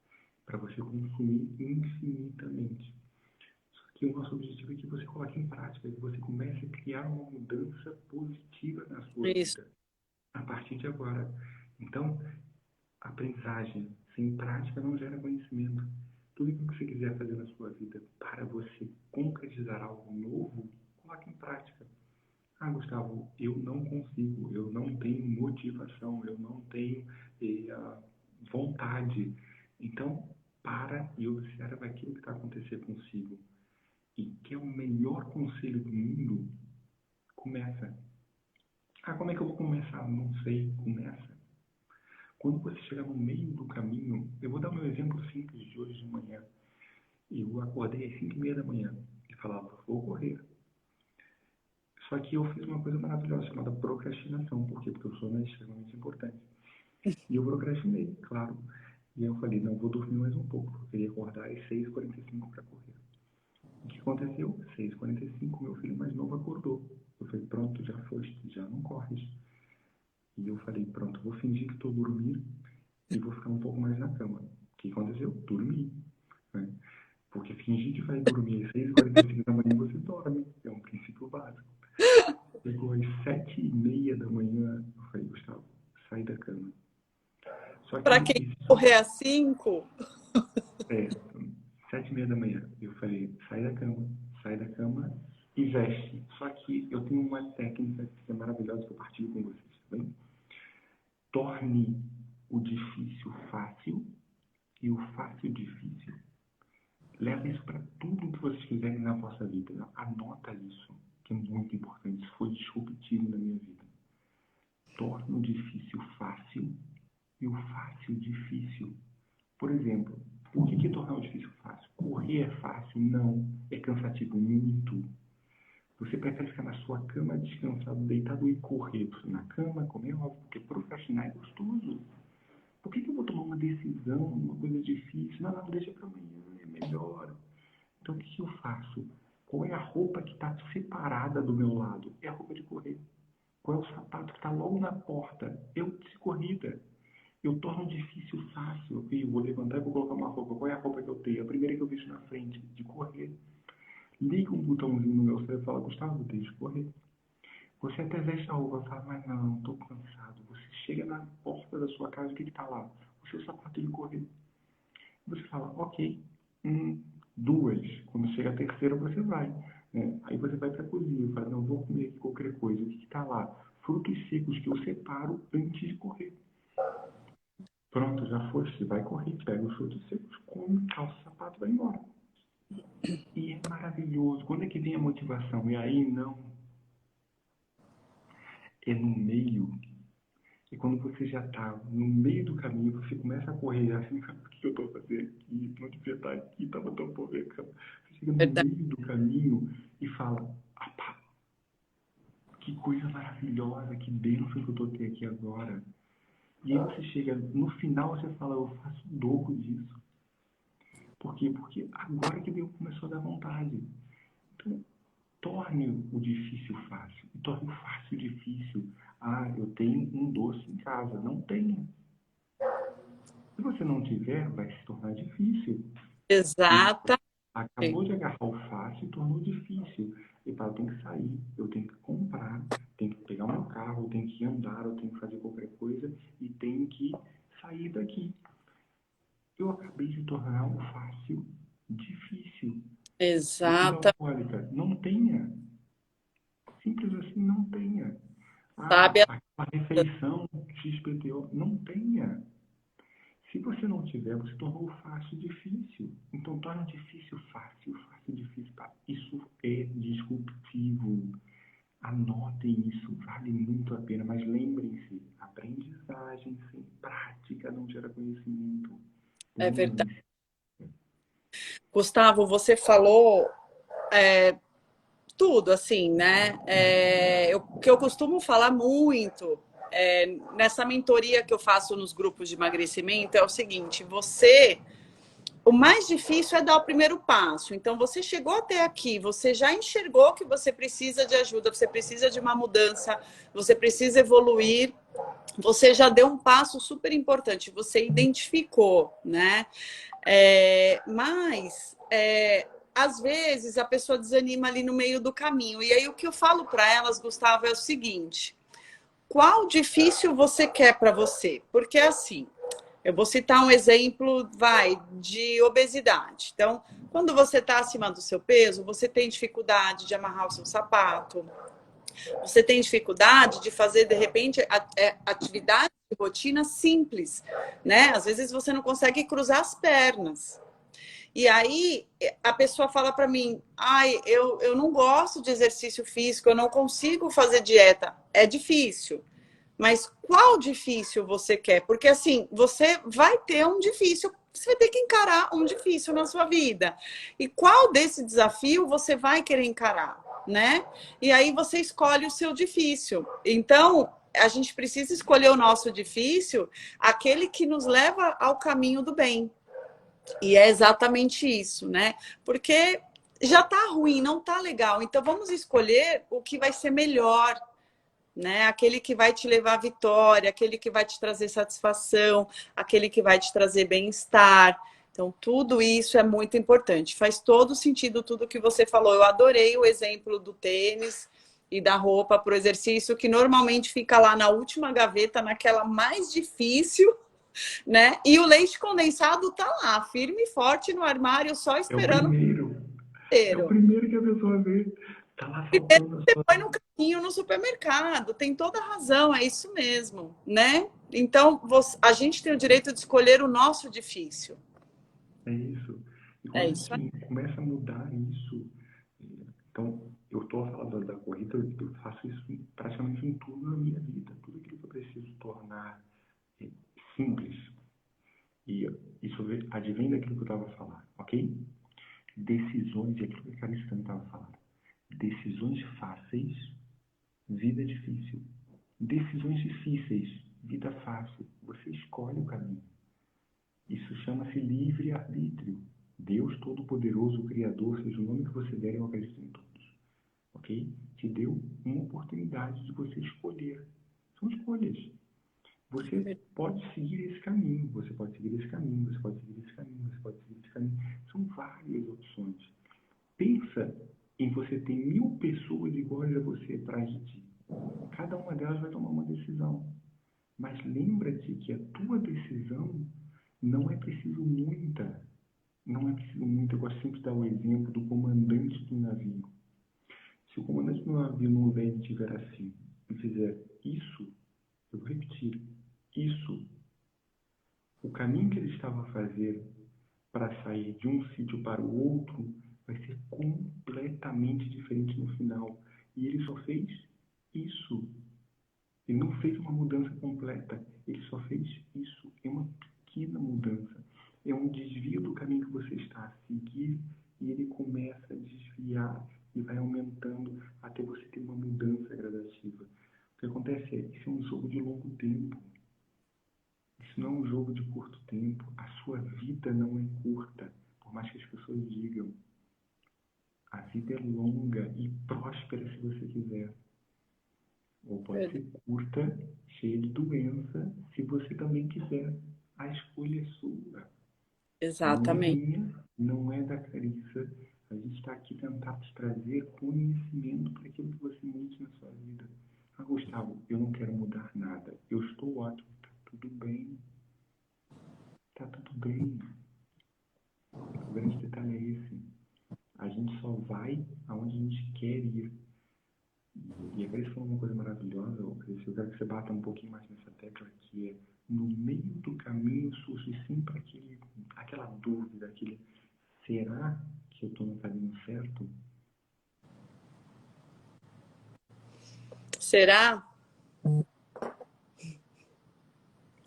para você consumir infinitamente. Só que o nosso objetivo é que você coloque em prática, que você comece a criar uma mudança positiva na sua Isso. vida a partir de agora. Então, aprendizagem sem prática não gera conhecimento. Tudo o que você quiser fazer na sua vida para você concretizar algo novo, coloque em prática. Ah, Gustavo, eu não consigo, eu não tenho motivação, eu não tenho vontade. Então, para e observa aquilo que está acontecendo consigo. E quer o melhor conselho do mundo? Começa. Ah, como é que eu vou começar? Não sei. Começa. Quando você chegar no meio do caminho, eu vou dar meu exemplo simples de hoje de manhã. Eu acordei às 5h30 da manhã e falava, vou correr. Só que eu fiz uma coisa maravilhosa chamada procrastinação. Por quê? Porque o sono é extremamente importante. E eu procrastinei, claro. E aí eu falei, não, vou dormir mais um pouco, porque eu queria acordar às 6h45 para correr. O que aconteceu? 6h45, meu filho mais novo acordou. Eu falei, pronto, já foste, já não corres. E eu falei, pronto, vou fingir que estou dormindo e vou ficar um pouco mais na cama. O que aconteceu? Dormi. Né? Porque fingir que vai dormir às 6h45 da manhã, você dorme. É um princípio básico. Chegou às 7h30 da manhã, eu falei, Gustavo, sai da cama. Só Para que, quem correr às 5, 7h30 da manhã, eu falei, sai da cama e veste. Só que eu tenho uma técnica que é maravilhosa que eu partilho com vocês, tá bem? Torne o difícil fácil e o fácil difícil. Leva isso para tudo que vocês fizerem na vossa vida. Anota isso, que é muito importante. Isso foi disruptivo na minha vida. Torne o difícil fácil e o fácil difícil. Por exemplo, por que tornar o difícil fácil? Correr é fácil? Não. É cansativo muito. Você prefere ficar na sua cama descansado, deitado e correr na cama, comer algo, porque procrastinar é gostoso. Por que eu vou tomar uma decisão, uma coisa difícil? Não, não, deixa para amanhã, é melhor. Então, o que eu faço? Qual é a roupa que está separada do meu lado? É a roupa de correr. Qual é o sapato que está logo na porta? É o de corrida. Eu torno difícil fácil. Eu vou levantar e vou colocar uma roupa. Qual é a roupa que eu tenho? A primeira que eu vejo na frente, de correr. Liga um botãozinho no meu cérebro e fala, Gustavo, deixa de correr. Você até veste a roupa e fala, mas não, estou cansado. Você chega na porta da sua casa, o que está lá? O seu sapato de correr. Você fala, ok, duas. Quando chega a terceira, você vai. né? Aí você vai para a cozinha e fala, não, vou comer qualquer coisa. O que está lá? Frutos secos que eu separo antes de correr. Pronto, já foi. Você vai correr, pega os frutos secos, come, calça o sapato, vai embora. E é maravilhoso. Quando é que vem a motivação? E aí não. É no meio. E quando você já está no meio do caminho, você começa a correr assim, o que eu estou fazendo aqui? Não devia estar aqui, estava tão correndo. Você chega no Verdade. meio do caminho e fala, apá, que coisa maravilhosa, que bênção que eu estou aqui agora. E aí você chega, no final você fala, eu faço o dobro disso. Por quê? Porque agora que Deus começou a dar vontade. Então, torne o difícil fácil. E torne o fácil difícil. Ah, eu tenho um doce em casa. Não tenha. Se você não tiver, vai se tornar difícil. E Exatamente. acabou de agarrar o fácil e tornou difícil. E fala, eu tenho que sair, eu tenho que comprar, tenho que pegar meu carro, eu tenho que andar, eu tenho que fazer qualquer coisa e tenho que sair daqui. Eu acabei de tornar o fácil difícil. Bebida Exata, alcoólica, não tenha. Simples assim, não tenha. Ah, sabe? aquela refeição XPTO, não tenha. Se você não tiver, você tornou o fácil difícil. Então torna difícil fácil, fácil difícil. Tá? Isso é disruptivo. Anotem isso, vale muito a pena. Mas lembrem-se, aprendizagem sem prática não gera conhecimento. É verdade. Lembrem-se. Gustavo, você falou tudo, assim, né? O que eu costumo falar muito nessa mentoria que eu faço nos grupos de emagrecimento é o seguinte: o mais difícil é dar o primeiro passo. Então, você chegou até aqui, você já enxergou que você precisa de ajuda, você precisa de uma mudança, você precisa evoluir. Você já deu um passo super importante, você identificou, né? Mas às vezes a pessoa desanima ali no meio do caminho. E aí o que eu falo para elas, Gustavo, é o seguinte: qual difícil você quer para você? Porque assim, eu vou citar um exemplo, de obesidade. Então, quando você está acima do seu peso, você tem dificuldade de amarrar o seu sapato, você tem dificuldade de fazer, de repente, atividade de rotina simples, né? Às vezes você não consegue cruzar as pernas. E aí a pessoa fala para mim, ai, eu não gosto de exercício físico, eu não consigo fazer dieta. É difícil. Mas qual difícil você quer? Porque assim, você vai ter um difícil, você vai ter que encarar um difícil na sua vida. E qual desse desafio você vai querer encarar, né? E aí você escolhe o seu difícil. Então, a gente precisa escolher o nosso difícil, aquele que nos leva ao caminho do bem. E é exatamente isso, né? Porque já tá ruim, não tá legal. Então vamos escolher o que vai ser melhor, né? Aquele que vai te levar à vitória, aquele que vai te trazer satisfação, aquele que vai te trazer bem-estar. Então, tudo isso é muito importante. Faz todo sentido tudo que você falou. Eu adorei o exemplo do tênis e da roupa para o exercício, que normalmente fica lá na última gaveta, naquela mais difícil, né? E o leite condensado tá lá, firme e forte no armário, só É o esperando o primeiro. É o inteiro. primeiro que a pessoa vê. Tá lá Primeiro faltando a você sua. põe no carrinho no supermercado, tem toda a razão, é isso mesmo, né? Então, a gente tem o direito de escolher o nosso difícil. É isso. E É quando a isso aí. gente começa a mudar isso, então eu estou falando da corrida, eu faço isso praticamente em tudo na minha vida. Tudo aquilo que eu preciso tornar é, simples. E isso advém daquilo que eu estava falando, ok? Decisões, é aquilo que a Caristana estava falando. Decisões fáceis, vida difícil. Decisões difíceis, vida fácil. Você escolhe o caminho. Isso chama-se livre-arbítrio. Deus Todo-Poderoso, Criador, seja o nome que você der, eu acredito em todos. Ok? Te deu uma oportunidade de você escolher. São escolhas. Você pode seguir esse caminho, você pode seguir esse caminho, você pode seguir esse caminho, você pode seguir esse caminho. São várias opções. Pensa em você ter 1000 pessoas iguais a você atrás de ti. Cada uma delas vai tomar uma decisão. Mas lembra-te que a tua decisão não é preciso muita. Não é preciso muito. Eu gosto sempre de dar o exemplo do comandante do navio. Se o comandante do navio não vem e tiver assim, e fizer isso, eu vou repetir, isso, o caminho que ele estava a fazer para sair de um sítio para o outro vai ser completamente diferente no final. E ele só fez isso. Ele não fez uma mudança completa. Ele só fez isso. É uma pequena mudança. É um desvio do caminho que você está a seguir e ele começa a desviar e vai aumentando até você ter uma mudança gradativa. O que acontece é que isso é um jogo de longo tempo. Isso não é um jogo de curto tempo. A sua vida não é curta, por mais que as pessoas digam. A vida é longa e próspera se você quiser. Ou pode ser curta, cheia de doença, se você também quiser. A escolha é sua. Não é Exatamente. minha, não é da Clarissa. A gente está aqui tentar te trazer conhecimento para aquilo que você mude na sua vida. Ah, Gustavo, eu não quero mudar nada. Eu estou ótimo. Tá tudo bem. Tá tudo bem. O grande detalhe é esse. A gente só vai aonde a gente quer ir. E a Grace falou uma coisa maravilhosa, Grace, eu quero que você bata um pouquinho mais nessa tecla, que é no meio do caminho surge sempre aquela dúvida, aquele será que eu estou no caminho certo? Será?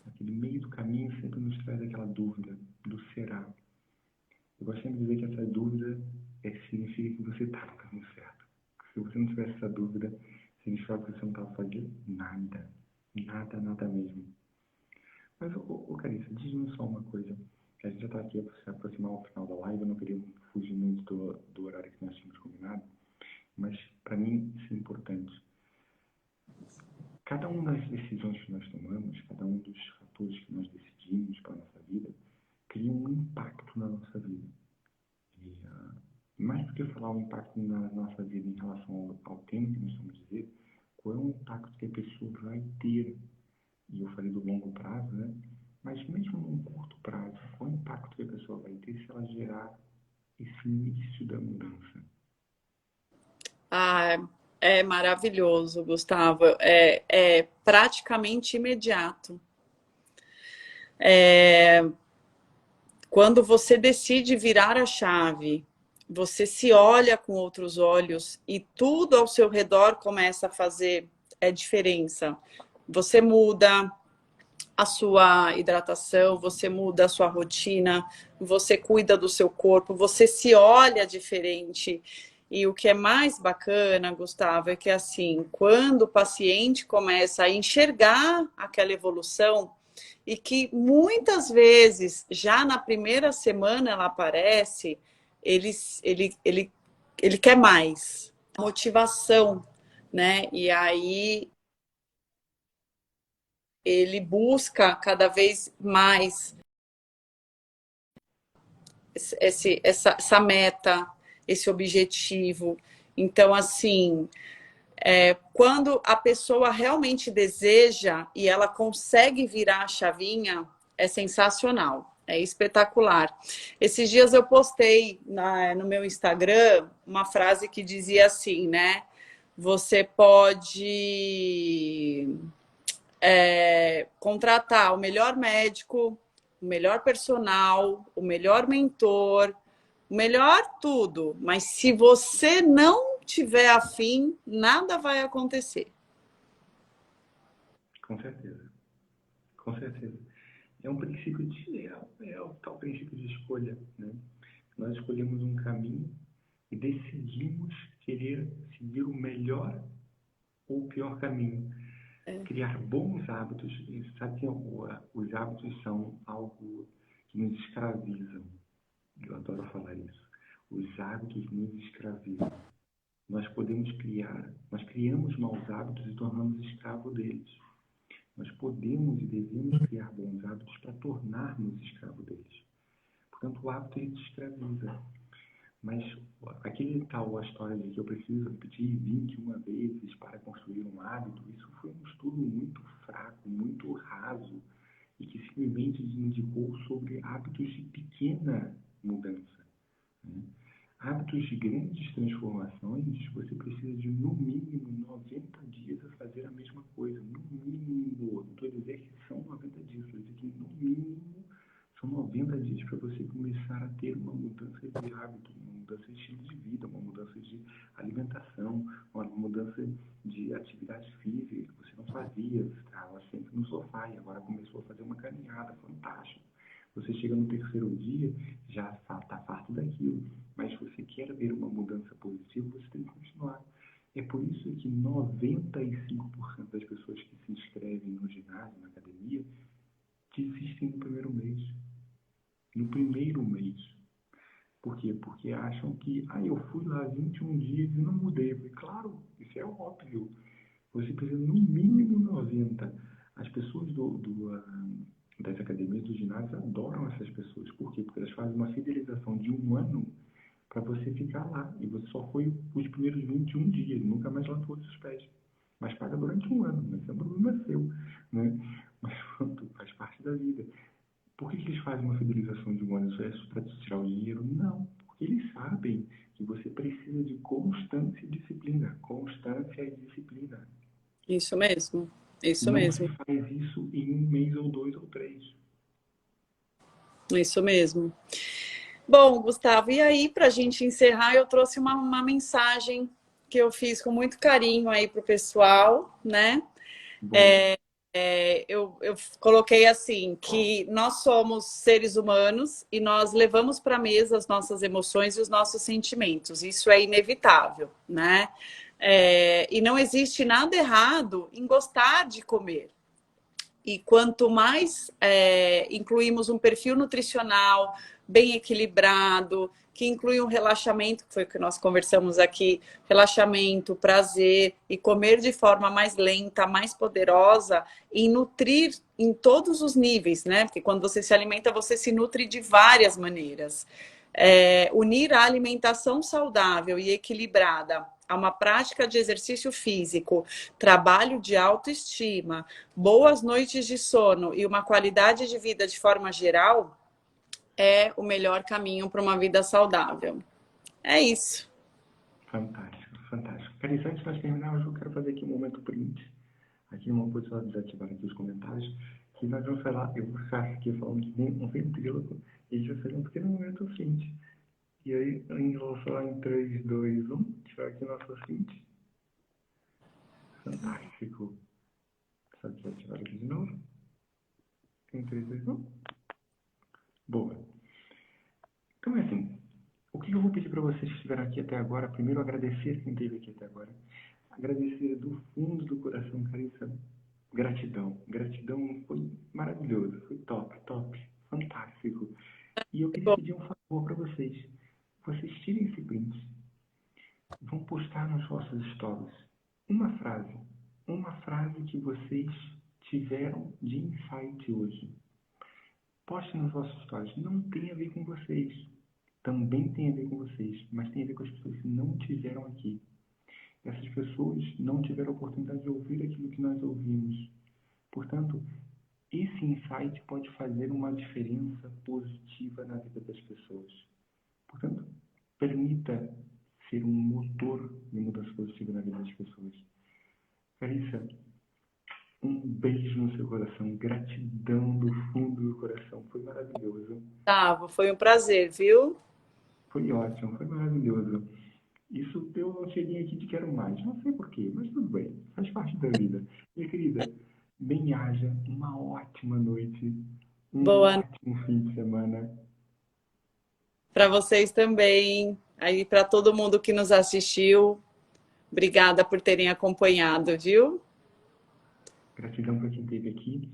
Aquele meio do caminho sempre nos traz aquela dúvida do será. Eu gosto sempre de dizer que essa dúvida significa que você está no caminho certo. Se você não tivesse essa dúvida, significa que você não estava fazendo nada. Nada, nada mesmo. Mas, Carissa, diz-me só uma coisa. Que a gente já está aqui a se aproximar ao final da live, eu não queria fugir muito do horário que nós tínhamos combinado, mas para mim isso é importante. Cada uma das decisões que nós tomamos, cada um dos fatores que nós decidimos para a nossa vida, cria um impacto na nossa vida. E, mais do que falar o impacto na nossa vida em relação ao tema que nós estamos a dizer, qual é o impacto que a pessoa vai ter. E eu falei do longo prazo, né? Mas mesmo num curto prazo, qual o impacto que a pessoa vai ter se ela gerar esse início da mudança? Ah, é maravilhoso, Gustavo. É praticamente imediato. Quando você decide virar a chave, você se olha com outros olhos e tudo ao seu redor começa a fazer diferença. Você muda a sua hidratação, você muda a sua rotina, você cuida do seu corpo, você se olha diferente. E o que é mais bacana, Gustavo, é que assim, quando o paciente começa a enxergar aquela evolução, e que muitas vezes, já na primeira semana ela aparece, ele, ele quer mais, motivação, né? E aí ele busca cada vez mais essa meta, esse objetivo. Então, assim, quando a pessoa realmente deseja e ela consegue virar a chavinha, é sensacional, é espetacular. Esses dias eu postei no meu Instagram uma frase que dizia assim, né? Você pode contratar o melhor médico, o melhor personal, o melhor mentor, o melhor tudo. Mas se você não tiver afim, nada vai acontecer. Com certeza, com certeza. É um princípio é o tal princípio de escolha, né? Nós escolhemos um caminho e decidimos querer seguir o melhor ou o pior caminho. Criar bons hábitos, e sabe que os hábitos são algo que nos escravizam. Eu adoro falar isso. Os hábitos nos escravizam. Nós criamos maus hábitos e tornamos escravo deles. Nós podemos e devemos criar bons hábitos para tornarmos escravo deles. Portanto, o hábito ele te escraviza. Mas aquele tal, a história de que eu preciso repetir 21 vezes para construir um hábito, isso foi um estudo muito fraco, muito raso, e que simplesmente indicou sobre hábitos de pequena mudança, né? Hábitos de grandes transformações, você precisa de no mínimo 90 dias a fazer a mesma coisa. No mínimo. Não estou dizendo que são 90 dias, estou dizendo que no mínimo são 90 dias para você começar a ter uma mudança de hábito, uma mudança de estilo de vida, uma mudança de alimentação, uma mudança de atividade física que você não fazia, você estava sempre no sofá e agora começou a fazer uma caminhada, fantástico. Você chega no terceiro dia, já está farto daquilo, mas você quer ver uma mudança positiva, você tem que continuar. É por isso que 95% das pessoas que se inscrevem no ginásio, na academia, desistem no primeiro mês. No primeiro mês. Por quê? Porque acham que, eu fui lá 21 dias e não mudei. Eu falei, claro, isso é óbvio. Você precisa no mínimo 90. As pessoas das academias, dos ginásios, adoram essas pessoas. Por quê? Porque elas fazem uma fidelização de um ano para você ficar lá. E você só foi os primeiros 21 dias, nunca mais lavou os pés. Mas paga durante um ano, mas é um problema seu. Né? Mas pronto, faz parte da vida. Por que eles fazem uma fidelização de um ano? Isso é para tirar o dinheiro? Não, porque eles sabem que você precisa de constância e disciplina. Constância e disciplina. Isso mesmo. Isso Não se mesmo. faz isso em um mês ou dois ou três. Isso mesmo. Bom, Gustavo, e aí, para a gente encerrar, eu trouxe uma mensagem que eu fiz com muito carinho aí para o pessoal, né? Boa. Eu coloquei assim, que nós somos seres humanos e nós levamos para a mesa as nossas emoções e os nossos sentimentos. Isso é inevitável, né? E não existe nada errado em gostar de comer. E quanto mais incluímos um perfil nutricional bem equilibrado, que inclui um relaxamento, que foi o que nós conversamos aqui, relaxamento, prazer, e comer de forma mais lenta, mais poderosa, e nutrir em todos os níveis, né? Porque quando você se alimenta, você se nutre de várias maneiras. Unir a alimentação saudável e equilibrada a uma prática de exercício físico, trabalho de autoestima, boas noites de sono e uma qualidade de vida de forma geral é o melhor caminho para uma vida saudável. É isso. Fantástico, fantástico. Carissa, antes de nós terminarmos, eu quero fazer aqui um momento print. Aqui uma posição de desativar aqui os comentários. Que nós vamos falar, eu vou ficar aqui falando de um ventríloco e a gente vai fazer um pequeno momento print. E aí, eu vou falar em 3, 2, 1. Tirar aqui nosso print. Fantástico. Só desativar aqui de novo. Em 3, 2, 1. Boa. Então é assim. O que eu vou pedir para vocês que estiveram aqui até agora? Primeiro, agradecer quem esteve aqui até agora. Agradecer do fundo do coração, Carissa. Gratidão. Gratidão foi maravilhoso. Foi top, top. Fantástico. E eu queria Bom, pedir um favor para vocês. Vocês tirem esse print. Vão postar nos vossos stories uma frase. Uma frase que vocês tiveram de insight hoje. Poste nos vossos stories. Não tem a ver com vocês. Também tem a ver com vocês, mas tem a ver com as pessoas que não tiveram aqui. Essas pessoas não tiveram a oportunidade de ouvir aquilo que nós ouvimos. Portanto, esse insight pode fazer uma diferença positiva na vida das pessoas. Portanto, permita ser um motor de mudança positiva na vida das pessoas. Carissa, um beijo no seu coração, gratidão do fundo do coração. Foi maravilhoso. Gustavo, foi um prazer, viu? Foi ótimo, foi maravilhoso. Isso deu um cheirinho aqui de quero mais. Não sei porquê, mas tudo bem. Faz parte da vida. Minha querida, bem-haja, uma ótima noite, um Boa ótimo fim de semana. para vocês também. Aí para todo mundo que nos assistiu, obrigada por terem acompanhado, viu? Gratidão para quem esteve aqui.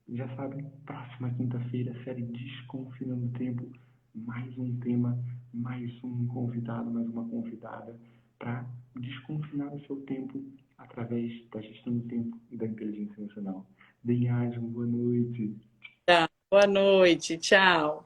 Já sabe, próxima quinta-feira, série Desconfinando o Tempo. Mais um tema, mais um convidado, mais uma convidada para desconfinar o seu tempo através da gestão do tempo e da inteligência emocional. Bem-haja, boa noite. Tá. Boa noite, tchau.